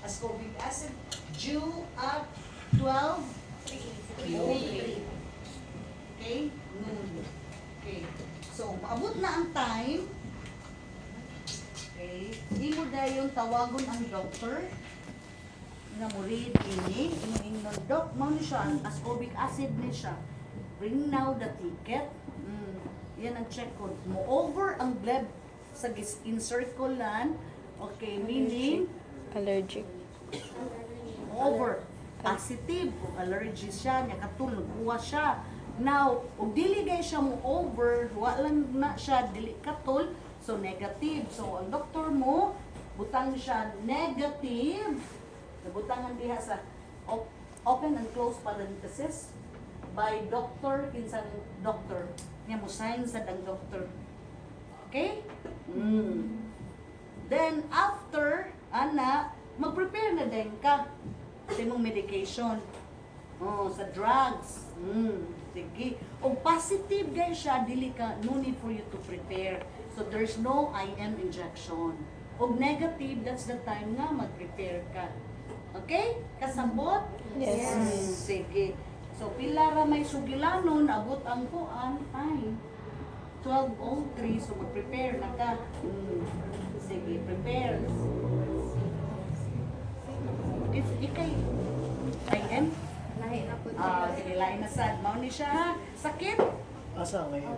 ascorbic acid due at 12:03. Okay? Okay. So, maabot na ang time. Okay. Hindi mo dayon tawagon ang doctor nga mo read ini inon doc mo ni siya ascorbic acid ni siya, bring now the ticket. Yan ang check code mo over ang blood sa encirculan. Okay, meaning Allergic. over positive kung allergy siya nya katul nagkuha siya. Now ug dili gay siya mo over wa lang na siya dili katul, so negative. So ang doktor mo butang siya negative. Nabutangan diha sa open and close parenthesis by doctor, kinsang doctor. Nga mo sign sa dang doctor. Okay? Then after, ana, mag-prepare na din ka sa imong medication. Sa drugs. Sige. O positive guys siya, dili ka, no need for you to prepare. So there's no IM injection. O negative, that's the time nga mag-prepare ka. Okay? Kasabot? Yes. Sige. So, pila ra may sugilanon, abot ang kuan, time. 12:03, so mag-prepare na ka. Sige, prepare. If ikay, IM? Lahi na po. Sige, lain na sad. Mao ni siya ha? Sakit? Asa ngayon?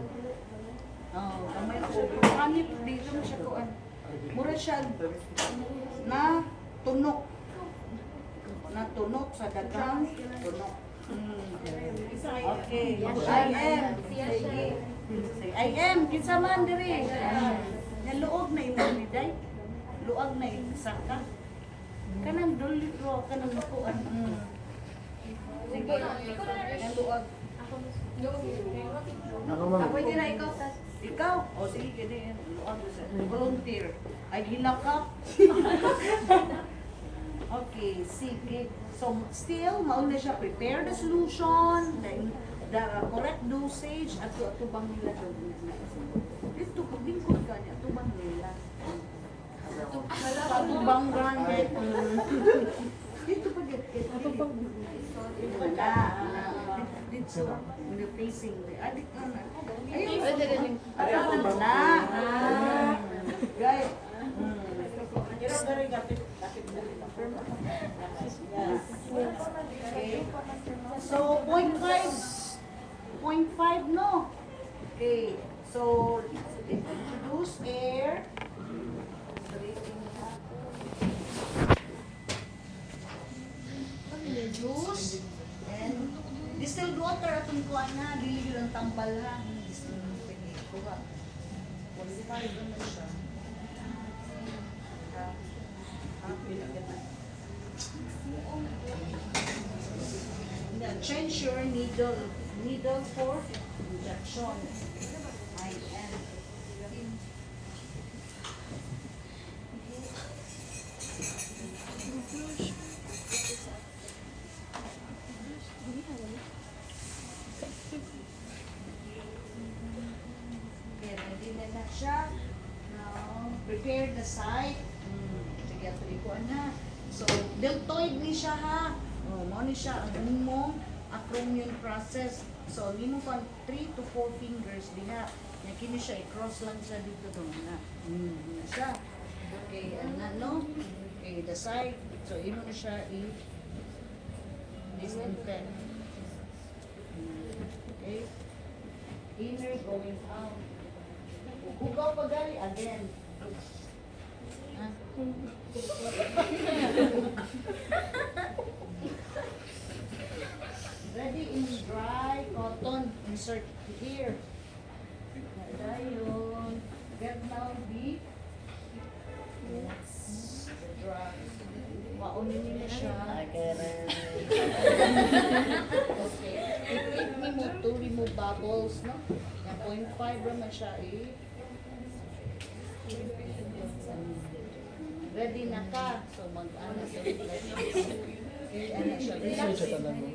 Kamay na ubi. Hanip, dito na siya kuan. Mura siya na tunok. Natunog sa dagang tunok. Okay. IM. Sige. IM, kinsa man diri. Naluog na imo ni day. Luag na isa ka. Kanang dulito, kanang kuan. Sige. Naluag. Ako din na ikaw. Ikaw? O sige, gani. Luag sa volunteer. Ay hilakap. Okay, sige. So, still, mauna siya prepare the solution, the correct dosage, at ito bang nila doon. Dito, pag lingkod ka niya, ito bang nila. Ito bang grande. Dito pa dito. Ito bang wala. Dito, when you're facing the addict na. Ayun. Ayun na. Guys. Okay. So 0.5 no. Okay. So introduce air. Juice and distilled water atong kuan na dili lang tambal ha. Distilled kuha. Qualified naman siya. Change your needle for injection. IM. Okay, ready na siya. Now, prepare the site. Sige, tulikuan na. So, deltoid ni siya ha. Mo ni siya ang imong acromion process. So, nimo pa 3 to 4 fingers diha. Nya kini siya i-cross lang siya dito do na. Na siya. Okay, no? Okay, the side. So, imo na siya disinfect. Okay. Inner going out. Hugaw pa gali again. Ready in dry cotton, insert here. Dayon. Get now the dry. Maunin nila siya. Okay. If remove to remove bubbles, no? Yung 0.5 naman siya ready na ka. So mag-ano siya. Okay, ano siya. Isa siya talaga.